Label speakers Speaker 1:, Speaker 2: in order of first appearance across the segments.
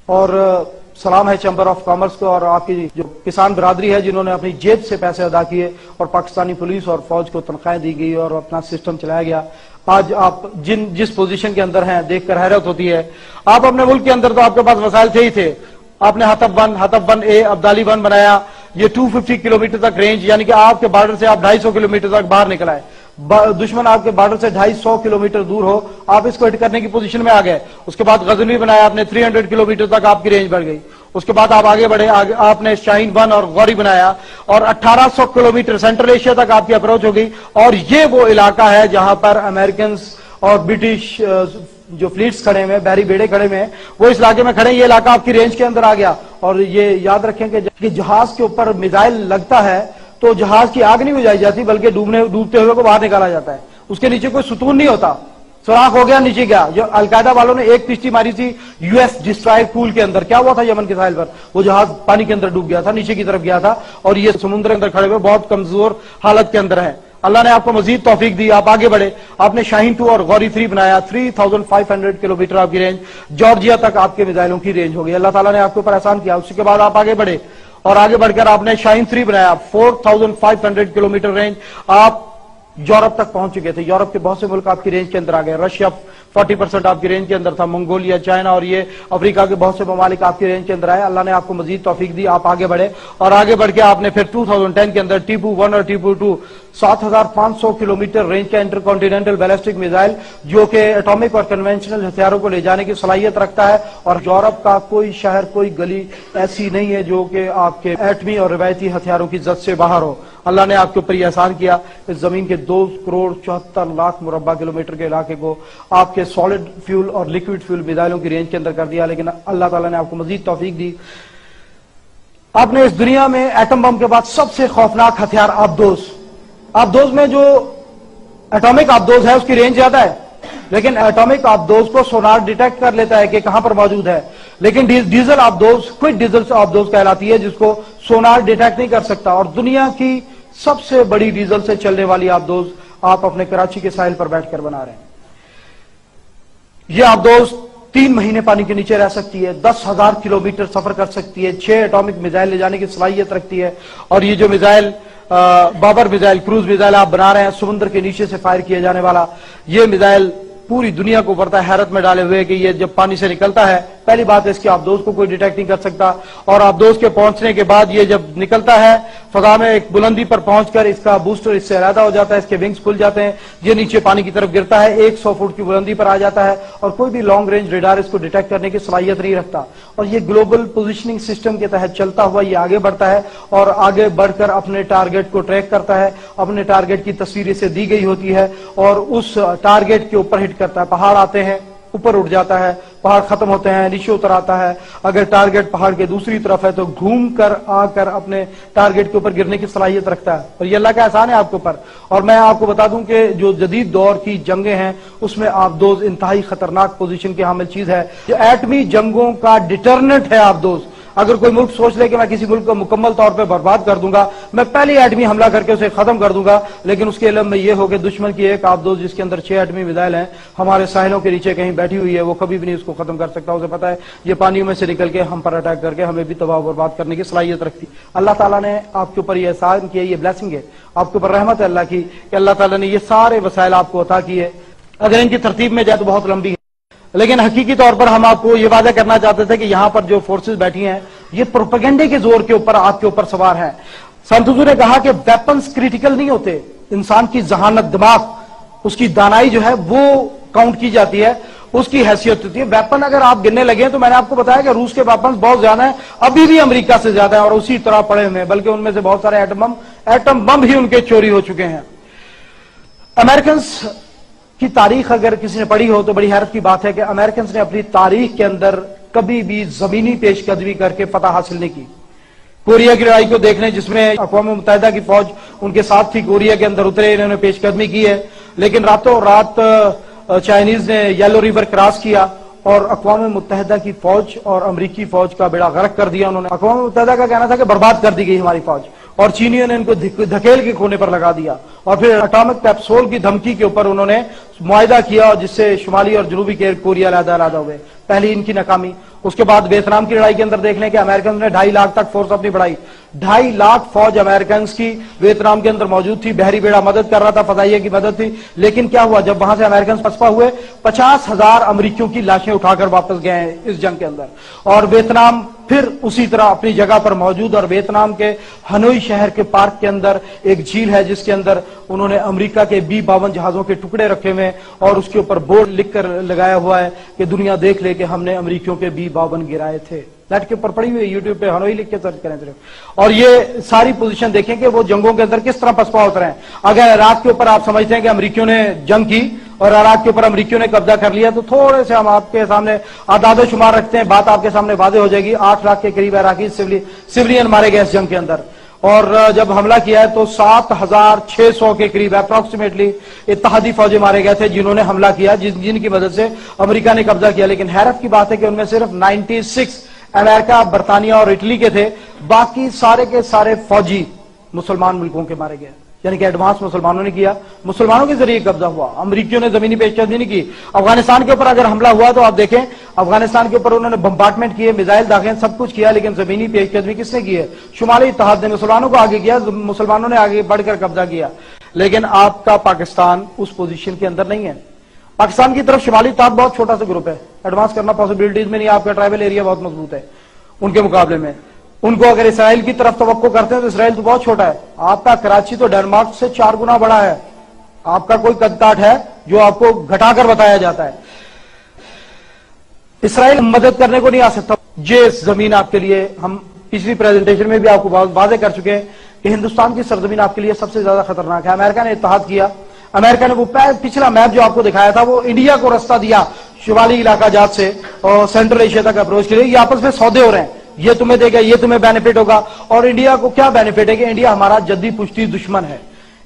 Speaker 1: اور سلام ہے چیمبر آف کامرس کو اور آپ کی جو کسان برادری ہے جنہوں نے اپنی جیب سے پیسے ادا کیے اور پاکستانی پولیس اور فوج کو تنخواہیں دی گئی اور اپنا سسٹم چلایا گیا. آج آپ جس پوزیشن کے اندر ہیں دیکھ کر حیرت ہوتی ہے. آپ اپنے ملک کے اندر تو آپ کے پاس وسائل تھے ہی تھے. آپ نے ہتف 1A ابدالی 1 بنایا. یہ 250 کلومیٹر تک رینج، یعنی کہ آپ کے بارڈر سے آپ 250 کلومیٹر تک باہر نکل آئے. دشمن آپ کے بارڈر سے 250 کلومیٹر دور ہو، آپ اس کو ہٹ کرنے کی پوزیشن میں آ گئے. اس کے بعد غزنوی بنایا آپ نے، 300 کلومیٹر تک آپ کی رینج بڑھ گئی. اس کے بعد آپ آگے بڑھے، آپ نے شاہین 1 اور غوری بنایا اور 1800 کلومیٹر سینٹرل ایشیا تک آپ کی اپروچ ہو گئی. اور یہ وہ علاقہ ہے جہاں پر امریکنز اور برٹش جو فلیٹس کھڑے ہوئے، بحری بیڑے کھڑے ہوئے ہیں، وہ اس علاقے میں کھڑے ہیں. یہ علاقہ آپ کی رینج کے اندر آ گیا. اور یہ یاد رکھیں کہ جب جہاز کے اوپر میزائل لگتا ہے تو جہاز کی آگ نہیں بجھائی جاتی بلکہ ڈوبتے ہوئے کو باہر نکالا جاتا ہے. اس کے نیچے کوئی ستون نہیں ہوتا. سوراخ ہو گیا، نیچے گیا. جو القاعدہ والوں نے ایک کشتی ماری تھی US ڈسٹرائر پول کے اندر، کیا ہوا تھا یمن کے ساحل پر؟ وہ جہاز پانی کے اندر ڈوب گیا تھا، نیچے کی طرف گیا تھا. اور یہ سمندر کے اندر کھڑے ہوئے بہت کمزور حالت کے اندر ہیں. اللہ نے آپ کو مزید توفیق دی، آپ آگے بڑھے. آپ نے شاہین 2 اور غوری 3 بنایا. 3500 کلومیٹر آپ کی رینج، جارجیا تک آپ کے میزائلوں کی رینج ہو گئی. اللہ تعالیٰ نے آپ کے اوپر احسان کیا. اس کے بعد آپ آگے بڑھے اور آگے بڑھ کر آپ نے شاہین 3 بنایا. 4500 کلومیٹر رینج، آپ یورپ تک پہنچ چکے تھے. یورپ کے بہت سے ملک آپ کی رینج کے اندر آ گئے. رشیا 40% آپ کی رینج کے اندر تھا. منگولیا، چائنا اور یہ افریقہ کے بہت سے ممالک آپ کی رینج کے اندر آئے. اللہ نے آپ کو مزید توفیق دی، آپ آگے بڑھے اور آگے بڑھ کے آپ نے پھر 2010 کے اندر ٹیپو 1 اور ٹیپو 2 7500 کلومیٹر رینج کا انٹر کانٹیننٹل بیلسٹک میزائل جو کہ ایٹامک اور کنونشنل ہتھیاروں کو لے جانے کی صلاحیت رکھتا ہے. اور یورپ کا کوئی شہر، کوئی گلی ایسی نہیں ہے جو کہ آپ کے ایٹمی اور روایتی ہتھیاروں کی زد سے باہر ہو. اللہ نے آپ کے اوپر یہ احسان کیا. اس زمین کے 2,74,00,000 مربع کلومیٹر کے علاقے کو آپ کے سالڈ فیول اور لیکوڈ فیول میزائلوں کی رینج کے اندر کر دیا. لیکن اللہ تعالیٰ نے آپ کو مزید توفیق دی. آپ نے اس دنیا میں ایٹم بم کے بعد سب سے خوفناک ہتھیار آبدوز میں جو ایٹامک آبدوز ہے اس کی رینج زیادہ ہے، لیکن ایٹامک آبدوز کو سونار ڈیٹیکٹ کر لیتا ہے کہ کہاں پر موجود ہے. لیکن ڈیزل آبدوز کوئی ڈیزل آبدوز کہلاتی ہے جس کو سونار ڈیٹیکٹ نہیں کر سکتا. اور دنیا کی سب سے بڑی ڈیزل سے چلنے والی آبدوز آپ اپنے کراچی کے ساحل پر بیٹھ کر بنا رہے ہیں. یہ آبدوز 3 مہینے پانی کے نیچے رہ سکتی ہے، 10,000 کلومیٹر سفر کر سکتی ہے، 6 ایٹامک میزائل لے جانے کی صلاحیت رکھتی ہے. اور یہ جو missile Babur missile, cruise missile آپ بنا رہے ہیں سمندر کے نیچے سے فائر کیا جانے والا، یہ میزائل پوری دنیا کو پڑتا ہے حیرت میں ڈالے ہوئے کہ یہ جب پانی سے نکلتا ہے، پہلی بات ہے اس کی آبدوز کو کوئی ڈیٹیکٹ نہیں کر سکتا. اور آبدوز کے پہنچنے کے بعد یہ جب نکلتا ہے فضا میں ایک بلندی پر پہنچ کر اس کا بوسٹر اس سے علیحدہ ہو جاتا ہے، اس کے ونگز کھل جاتے ہیں، یہ نیچے پانی کی طرف گرتا ہے، 100 فٹ کی بلندی پر آ جاتا ہے اور کوئی بھی لانگ رینج ریڈار اس کو ڈیٹیکٹ کرنے کی صلاحیت نہیں رکھتا. اور یہ گلوبل پوزیشننگ سسٹم کے تحت چلتا ہوا یہ آگے بڑھتا ہے اور آگے بڑھ کر اپنے ٹارگٹ کو ٹریک کرتا ہے. اپنے ٹارگٹ کی تصویر اسے دی گئی ہوتی ہے اور اس ٹارگٹ کے اوپر ہٹ کرتا ہے. پہاڑ آتے ہیں، اوپر اٹھ جاتا ہے، پہاڑ ختم ہوتے ہیں، نیچے اتر آتا ہے. اگر ٹارگٹ پہاڑ کے دوسری طرف ہے تو گھوم کر آ کر اپنے ٹارگٹ کے اوپر گرنے کی صلاحیت رکھتا ہے. اور یہ اللہ کا احسان ہے آپ کے اوپر. اور میں آپ کو بتا دوں کہ جو جدید دور کی جنگیں ہیں اس میں آبدوز انتہائی خطرناک پوزیشن کی حامل چیز ہے. جو ایٹمی جنگوں کا ڈیٹرنٹ ہے آبدوز. اگر کوئی ملک سوچ لے کہ میں کسی ملک کو مکمل طور پہ برباد کر دوں گا، میں پہلی ایٹمی حملہ کر کے اسے ختم کر دوں گا، لیکن اس کے علم میں یہ ہو کہ دشمن کی ایک آبدوز جس کے اندر 6 ایٹمی میزائل ہیں ہمارے ساحلوں کے نیچے کہیں بیٹھی ہوئی ہے، وہ کبھی بھی نہیں اس کو ختم کر سکتا. اسے پتا ہے یہ پانیوں میں سے نکل کے ہم پر اٹیک کر کے ہمیں بھی تباہ و برباد کرنے کی صلاحیت رکھتی. اللہ تعالیٰ نے آپ کے اوپر یہ احسان کیا، یہ بلیسنگ ہے آپ کے اوپر، رحمت ہے اللہ کی کہ اللہ تعالیٰ نے یہ سارے وسائل آپ کو عطا کیے. اگر ان کی ترتیب میں جائے تو بہت لمبی ہے، لیکن حقیقی طور پر ہم آپ کو یہ وعدہ کرنا چاہتے تھے کہ یہاں پر جو فورسز بیٹھی ہیں یہ پروپیگنڈے کے زور کے اوپر آپ کے اوپر سوار ہیں. سنت حضور نے کہا کہ ویپنز کریٹیکل نہیں ہوتے، انسان کی ذہانت، دماغ، اس کی دانائی جو ہے وہ کاؤنٹ کی جاتی ہے، اس کی حیثیت ہوتی ہے. ویپن اگر آپ گننے لگے تو میں نے آپ کو بتایا کہ روس کے ویپنز بہت زیادہ ہیں، ابھی بھی امریکہ سے زیادہ ہیں اور اسی طرح پڑے ہوئے ہیں، بلکہ ان میں سے بہت سارے ایٹم بم ہی ان کے چوری ہو چکے ہیں. امریکنز کی تاریخ اگر کسی نے پڑھی ہو تو بڑی حیرت کی بات ہے کہ امریکنز نے اپنی تاریخ کے اندر کبھی بھی زمینی پیش قدمی کر کے فتح حاصل نہیں کی. کوریا کی لڑائی کو دیکھ لیں جس میں اقوام متحدہ کی فوج ان کے ساتھ تھی، کوریا کے اندر اترے، انہوں نے پیش قدمی کی ہے، لیکن راتوں رات چائنیز نے یلو ریور کراس کیا اور اقوام متحدہ کی فوج اور امریکی فوج کا بیڑا غرق کر دیا. انہوں نے اقوام متحدہ کا کہنا تھا کہ برباد کر دی گئی ہماری فوج، اور چینیوں نے ان کو دھکیل کے کونے پر لگا دیا اور پھر اٹامک کیپسول کی دھمکی کے اوپر انہوں نے معاہدہ کیا جس سے شمالی اور جنوبی کوریا علیحدہ ہوئے. پہلی ان کی ناکامی. اس کے بعد ویتنام کی لڑائی کے اندر دیکھ لیں کہ امریکن نے 2.5 لاکھ تک فورس اپنی بڑھائی. 2.5 لاکھ فوج امریکنز کی ویتنام کے اندر موجود تھی. بحری بیڑا مدد کر رہا تھا, فضائیہ کی مدد تھی. لیکن کیا ہوا, جب وہاں سے امریکنز پسپا ہوئے 50,000 امریکیوں کی لاشیں اٹھا کر واپس گئے ہیں اس جنگ کے اندر. اور ویتنام پھر اسی طرح اپنی جگہ پر موجود. اور ویتنام کے ہنوئی شہر کے پارک کے اندر ایک جھیل ہے جس کے اندر انہوں نے امریکہ کے B-52 جہازوں کے ٹکڑے رکھے ہوئے اور اس کے اوپر بورڈ لکھ کر لگایا ہوا ہے کہ دنیا دیکھ لے کہ ہم نے امریکیوں کے B-52 گرائے تھے. نیٹ کے اوپر پڑی ہوئی یوٹیوب پہ ہنوئی لکھ کے سرچ کریں صرف. اور یہ ساری پوزیشن دیکھیں کہ وہ جنگوں کے اندر کس طرح پسپا اترے ہیں. اگر عراق کے اوپر آپ سمجھتے ہیں کہ امریکیوں نے جنگ کی اور عراق کے اوپر امریکیوں نے قبضہ کر لیا, تو تھوڑے سے ہم آپ کے سامنے اعداد و شمار رکھتے ہیں, بات آپ کے سامنے واضح ہو جائے گی. 8 لاکھ کے قریب عراقی سویلین مارے گئے اس جنگ کے اندر. اور جب حملہ کیا ہے تو 7,600 کے قریب اپروکسیمیٹلی اتحادی فوجی مارے گئے تھے جنہوں نے حملہ کیا, جن کی مدد سے امریکہ نے قبضہ کیا. لیکن حیرت کی بات ہے کہ ان میں صرف 96 امریکہ, برطانیہ اور اٹلی کے تھے. باقی سارے کے سارے فوجی مسلمان ملکوں کے مارے گئے, یعنی کہ ایڈوانس مسلمانوں نے کیا, مسلمانوں کے ذریعے قبضہ ہوا. امریکیوں نے زمینی پیش قدمی نہیں کی. افغانستان کے اوپر اگر حملہ ہوا تو آپ دیکھیں افغانستان کے اوپر انہوں نے بمبارڈمنٹ کیے, میزائل داغے, سب کچھ کیا, لیکن زمینی پیش قدمی کس نے کی ہے؟ شمالی اتحاد نے مسلمانوں کو آگے کیا, مسلمانوں نے آگے بڑھ کر قبضہ کیا. لیکن آپ کا پاکستان اس پوزیشن کے اندر نہیں ہے. پاکستان کی طرف شمالی اتحاد بہت چھوٹا سا گروپ ہے, ایڈوانس کرنا پاسبلٹیز میں نہیں. آپ کا ٹرائبل ایریا بہت مضبوط ہے ان کے مقابلے میں. ان کو اگر اسرائیل کی طرف توقع کرتے ہیں تو اسرائیل تو بہت چھوٹا ہے. آپ کا کراچی تو ڈنمارک سے 4 گنا بڑا ہے. آپ کا کوئی قد کاٹ ہے جو آپ کو گھٹا کر بتایا جاتا ہے. اسرائیل مدد کرنے کو نہیں آ سکتا. یہ زمین آپ کے لیے, ہم پچھلی پریزنٹیشن میں بھی آپ کو واضح کر چکے ہیں کہ ہندوستان کی سرزمین آپ کے لیے سب سے زیادہ خطرناک ہے. امریکہ نے اتحاد کیا, امریکہ نے وہ پچھلا میپ جو آپ کو دکھایا تھا وہ انڈیا کو رستہ دیا شمالی علاقہ جات سے اور سینٹرل ایشیا تک اپروچ کے لیے. یہ آپس میں سودے ہو رہے ہیں, یہ تمہیں دے گا, یہ تمہیں بینیفٹ ہوگا. اور انڈیا کو کیا بینیفٹ ہے کہ انڈیا ہمارا جدی پشتی دشمن ہے.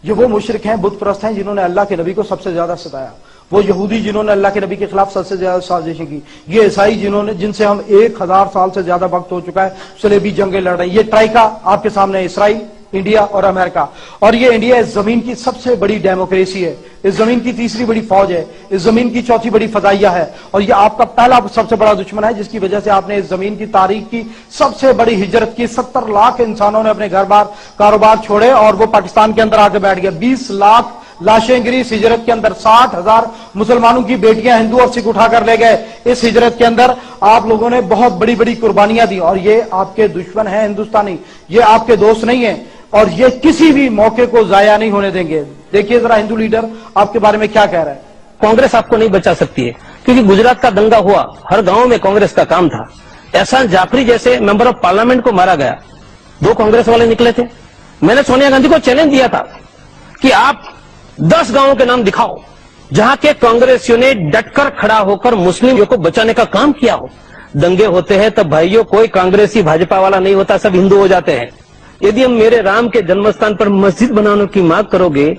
Speaker 1: یہ وہ مشرک ہیں, بت پرست ہیں جنہوں نے اللہ کے نبی کو سب سے زیادہ ستایا, وہ یہودی جنہوں نے اللہ کے نبی کے خلاف سب سے زیادہ سازشیں کی, یہ عیسائی جن سے ہم 1000 سال سے زیادہ وقت ہو چکا ہے صلیبی جنگیں لڑ رہے ہیں. یہ ٹرائکا آپ کے سامنے ہے, اسرائیل, انڈیا اور امریکہ. اور یہ انڈیا اس زمین کی سب سے بڑی ڈیموکریسی ہے, اس زمین کی تیسری بڑی فوج ہے, اس زمین کی چوتھی بڑی فضائیہ ہے. اور یہ آپ کا پہلا سب سے بڑا دشمن ہے جس کی وجہ سے آپ نے اس زمین کی تاریخ کی سب سے بڑی ہجرت کی. 70 لاکھ انسانوں نے اپنے گھر بار کاروبار چھوڑے اور وہ پاکستان کے اندر آ کے بیٹھ گیا. 20 لاکھ لاشیں گری اس ہجرت کے اندر. 60,000 مسلمانوں کی بیٹیاں ہندو اور سکھ اٹھا کر لے گئے اس ہجرت کے اندر. آپ لوگوں نے بہت بڑی بڑی قربانیاں دی اور یہ آپ کے دشمن ہیں ہندوستانی, یہ آپ کے دوست نہیں ہیں اور یہ کسی بھی موقع کو ضائع نہیں ہونے دیں گے. دیکھیے ذرا ہندو لیڈر آپ کے بارے میں کیا کہہ رہا ہے.
Speaker 2: کانگریس آپ کو نہیں بچا سکتی ہے کیونکہ گجرات کا دنگا ہوا, ہر گاؤں میں کانگریس کا کام تھا. احسان جعفری جیسے ممبر آف پارلیمنٹ کو مارا گیا, 2 کانگریس والے نکلے تھے. میں نے سونیا گاندھی کو چیلنج دیا تھا کہ آپ 10 گاؤں کے نام دکھاؤ جہاں کے کانگریسیوں نے ڈٹ کر کھڑا ہو کر مسلموں کو بچانے کا کام کیا ہو. دنگے ہوتے ہیں تب بھائیوں کوئی کانگریسی بھاجپا والا نہیں ہوتا, سب ہندو ہو جاتے ہیں. یدی ہم میرے رام کے جنمستان پر مسجد بنانے کی مانگ کرو گے,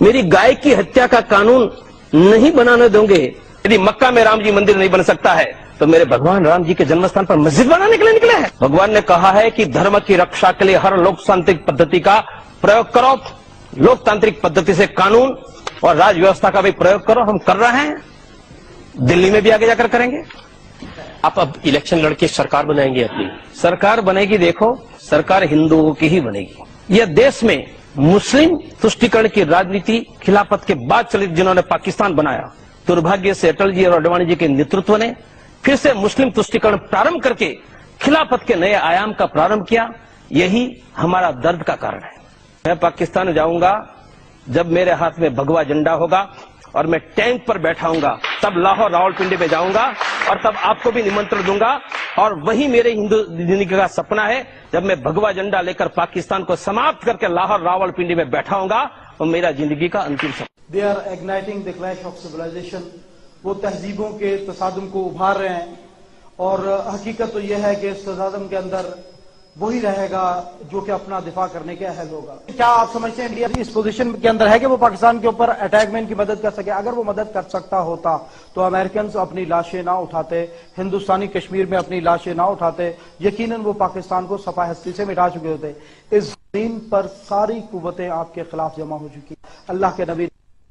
Speaker 2: میری گائے کی ہتیا کا قانون نہیں بنانے دوں گے, یدی مکہ میں رام جی مندر نہیں بن سکتا ہے تو میرے بھگوان رام جی کے جنمستان پر مسجد بنانے کے لیے نکلے ہیں. بھگوان نے کہا ہے کہ دھرم کی رکشا کے لیے ہر لوکتانترک پدھتی کا پریوگ کرو, لوکتانترک پدھتی سے قانون اور راج ویوستھا کا بھی پریوگ کرو. ہم کر رہے ہیں, دلی میں بھی آگے جا کر کریں گے. آپ اب الیکشن لڑ کے سرکار بنائیں گے, اپنی سرکار بنے گی. دیکھو سرکار ہندوؤں کی ہی بنے گی. یہ دیش میں مسلم تشٹیکرن کی راجنیتی خلافت کے بعد چلی, جنہوں نے پاکستان بنایا. دربھاگیہ سے اٹل جی اور اڈوانی جی کے نیترتو نے پھر سے مسلم تشٹیکرن پرارمبھ کر کے خلافت کے نئے آیام کا پرارمبھ کیا. یہی ہمارا درد کا کارن ہے. میں پاکستان جاؤں گا جب میرے ہاتھ میں بھگوا جھنڈا ہوگا اور میں ٹینک پر بیٹھا ہوں گا, تب لاہور راولپنڈی میں جاؤں گا اور تب آپ کو بھی نمنترن دوں گا. اور وہی میرے ہندو زندگی کا سپنا ہے, جب میں بھگوا جھنڈا لے کر پاکستان کو سماپت کر کے لاہور راولپنڈی میں بیٹھا ہوں گا, اور میرا زندگی کا انتم سپنا.
Speaker 1: They are igniting the clash of civilization. وہ تہذیبوں کے تصادم کو ابھار رہے ہیں اور حقیقت تو یہ ہے کہ اس تصادم کے اندر وہی رہے گا جو کہ اپنا دفاع کرنے کے اہل ہوگا. کیا آپ سمجھتے ہیں انڈیا اس پوزیشن کے اندر ہے کہ وہ پاکستان کے اوپر اٹیک میں ان کی مدد کر سکے؟ اگر وہ مدد کر سکتا ہوتا تو امریکنز اپنی لاشیں نہ اٹھاتے, ہندوستانی کشمیر میں اپنی لاشیں نہ اٹھاتے, یقیناً وہ پاکستان کو صفحہ ہستی سے مٹا چکے ہوتے. اس زمین پر ساری قوتیں آپ کے خلاف جمع ہو چکی. اللہ کے نبی